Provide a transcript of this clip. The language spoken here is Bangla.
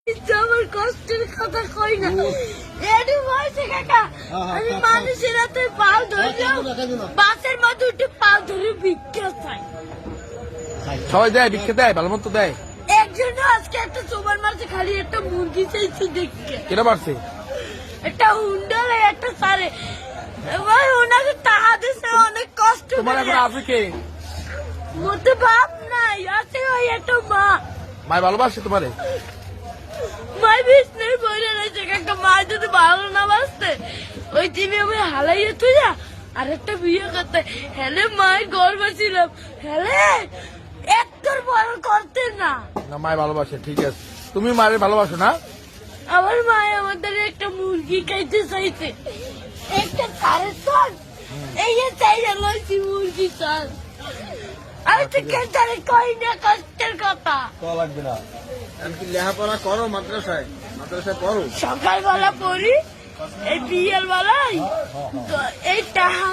আমার কষ্টের কথা কই না এডি হইছে কাকা আমি মানুষের হাতে পাও ধরলাম বাসের মধ্যে উঠে পাও ধরে ভিক্ষা চাই সবাই দেয় ভিক্ষা দেয় ভালো মতো দেয় একজন আজকে একটা চোবার মারছে খালি একটা মুরগি চাইছে দেখতে কেন মারছে একটা হুন্ডারে একটা সারে ভাই ওনাকে টাকা দিছে অনেক কষ্ট তোমার এখন আছে কে মতে বাপ নাই আছে ওই একটা মা মাই ভালোবাসে তোমারে মাই বিষ্ণুর বইলে রয়েছে কাকা মা যদি ভালো না বাসতে ওই টিভি আমি হালাইয়ে তুই আর একটা বিয়ে করতে হেলে মায়ের গর্ব ছিলাম হেলে একটার বড় করতে না না মাই ভালোবাসে ঠিক আছে তুমি মায়ের ভালোবাসো না আমার মায় আমাদের একটা মুরগি খাইতে চাইছে একটা সাড়ে চাল এই যে চাই লইছি মুরগি চাল আমি তো কেন্দ্রে কই না কষ্টের কথা লাগবে না এমনকি লেখাপড়া করো মাদ্রাসায় পড়ো সকালবেলা পড়ি এই বিয়ের বেলায় এই টাকা